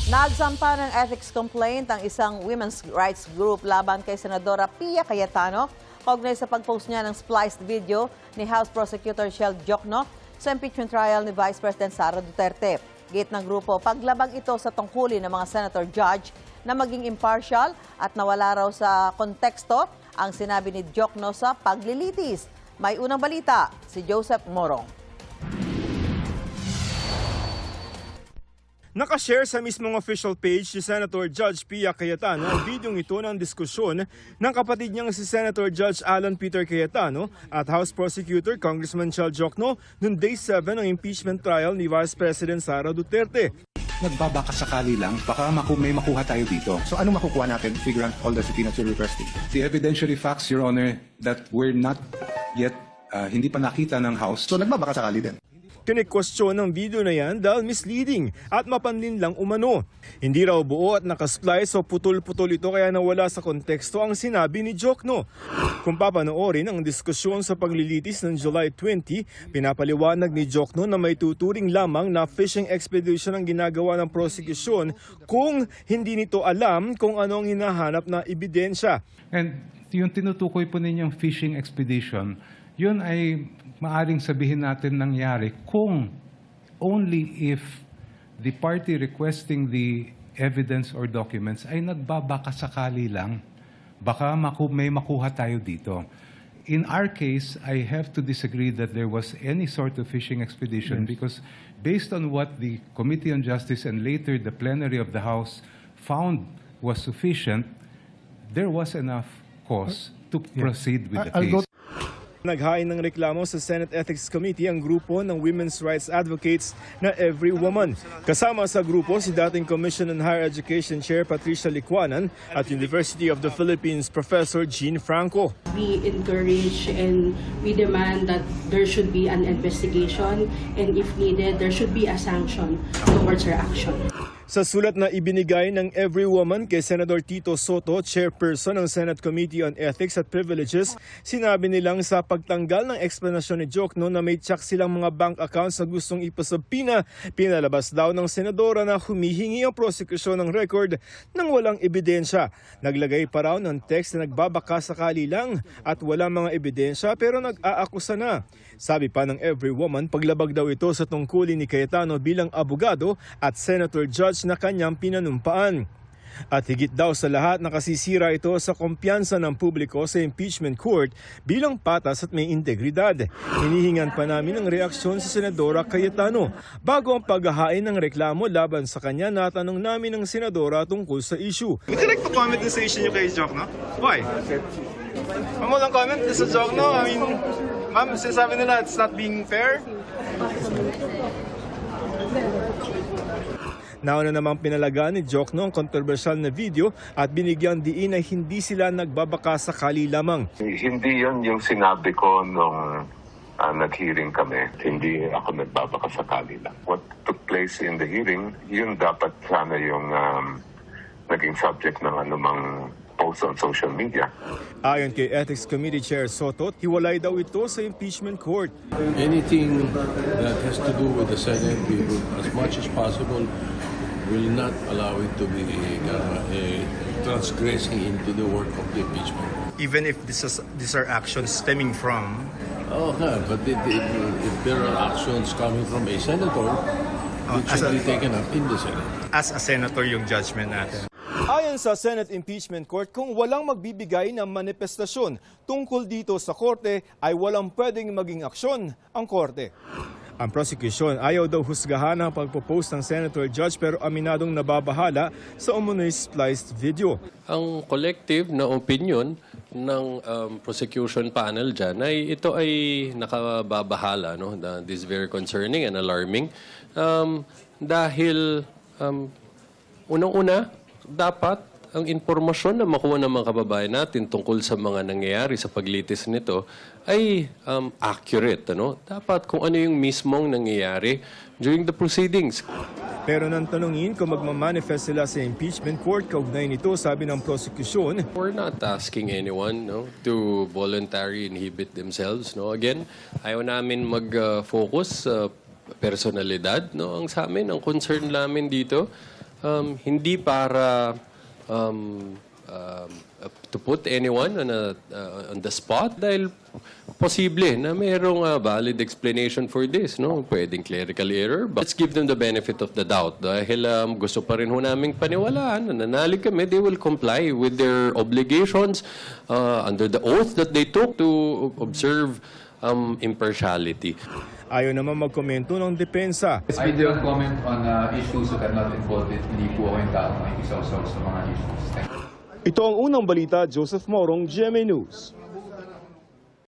Nagsampa ng ethics complaint ang isang women's rights group laban kay Senadora Pia Cayetano kaugnay sa pag-post niya ng spliced video ni House Prosecutor Shel Jokno sa impeachment trial ni Vice President Sara Duterte. Gate ng grupo, paglabag ito sa tungkulin ng mga senator judge na maging impartial at nawala raw sa konteksto ang sinabi ni Jokno sa paglilitis. May unang balita, si Joseph Morong. Nakashare sa mismong official page si Senator Judge Pia Cayetano ang videong ito ng diskusyon ng kapatid niyang si Senator Judge Alan Peter Cayetano at House Prosecutor Congressman Shel Jokno noong Day 7 ng impeachment trial ni Vice President Sara Duterte. Nagbabakasakali lang, baka may makuha tayo dito. So ano makukuha natin, figure out all the subpoenas you're requesting? The evidentiary facts, Your Honor, that we're not yet, hindi pa nakita ng House. So nagbabakasakali din. Kinikwestiyon ng video na yan dahil misleading at mapanlin lang umano. Hindi raw buo at nakasplice o putol-putol ito kaya nawala sa konteksto ang sinabi ni Jokno. Kung papanoorin ang diskusyon sa paglilitis ng July 20, pinapaliwanag ni Jokno na may tuturing lamang na fishing expedition ang ginagawa ng prosecution kung hindi nito alam kung anong hinahanap na ebidensya. And yung tinutukoy po ninyong fishing expedition, yun ay maaring sabihin natin nangyari kung only if the party requesting the evidence or documents ay nagbabakasakali lang, baka may makuha tayo dito. In our case, I have to disagree that there was any sort of fishing expedition because based on what the Committee on Justice and later the plenary of the House found was sufficient, there was enough cause to proceed with the case. Naghain ng reklamo sa Senate Ethics Committee ang grupo ng women's rights advocates na Every Woman. Kasama sa grupo si dating Commission on Higher Education Chair Patricia Licuanan at University of the Philippines Professor Jean Franco. We encourage and we demand that there should be an investigation and if needed, there should be a sanction towards her action. Sa sulat na ibinigay ng Every Woman kay Senator Tito Soto, chairperson ng Senate Committee on Ethics at Privileges, sinabi nilang sa pagtanggal ng eksplanasyon ni Jokno na may tsak silang mga bank accounts na gustong ipasabina, pinalabas daw ng senadora na humihingi ang prosekusyon ng record nang walang ebidensya. Naglagay pa raw ng text na nagbabakasakali lang at walang mga ebidensya pero nag-aakusa na. Sabi pa ng Every Woman, paglabag daw ito sa tungkulin ni Cayetano bilang abogado at Senator Judge na kanyang pinanumpaan. At higit daw sa lahat, nakasisira ito sa kumpiyansa ng publiko sa impeachment court bilang patas at may integridad. Hinihingan pa namin ang reaksyon sa Senadora Cayetano. Bago ang paghahain ng reklamo laban sa kanya, natanong namin ang Senadora tungkol sa issue. Would you like to comment on sa issue niyo kay Jokno? Why? Ma'am, walang comment sa Jokno? I mean, ma'am, sinasabi nila it's not being fair? Nauna namang pinalagaan ni Jokno ang kontrobersyal na video at binigyang diin na hindi sila nagbabakasakali lamang. Hindi yon yung sinabi ko nung nag-hearing kami. Hindi ako nagbabakasakali lang. What took place in the hearing, yun dapat sana yung naging subject ng anumang post on social media. Ayon kay Ethics Committee Chair Soto, hiwalay daw ito sa impeachment court. Anything that has to do with the Senate, we will, as much as possible, will not allow it to be transgressing into the work of the impeachment. Even if these are actions stemming from... Oh, but if there are actions coming from a senator, it should be taken up in the Senate. As a senator yung judgment natin. Ayon sa Senate Impeachment Court, kung walang magbibigay ng manifestasyon tungkol dito sa korte, ay walang pwedeng maging aksyon ang korte. Ang prosecution ayaw daw husgahan ang pagpo-post ng Senator Judge pero aminadong nababahala sa umunoy spliced video. Ang collective na opinion ng prosecution panel dyan ay ito ay nakababahala. No? This is very concerning and alarming. Dahil unang-una, dapat ang impormasyon na makuha ng mga kababayan natin tungkol sa mga nangyayari sa paglitis nito ay accurate. Ano? Dapat kung ano yung mismong nangyayari during the proceedings. Pero nang tanungin kung magmamanifest sila sa impeachment court, kaugnay nito, sabi ng prosecution, We're not asking anyone to voluntarily inhibit themselves. No? Again, ayaw namin mag-focus sa personalidad. No? Ang sa amin, ang concern namin dito hindi para to put anyone on the spot dahil posible na mayroong valid explanation for this, no? Pwedeng clerical error, but let's give them the benefit of the doubt dahil gusto pa rin ho naming paniwalaan, nananalig kami, they will comply with their obligations under the oath that they took to observe impartiality. Ayaw naman magkomento ng depensa. I don't comment on issues that are not involved. Hindi po ako yung tao na ikisaw sa mga issues. Thank you. Ito ang unang balita, Joseph Morong, GMA News.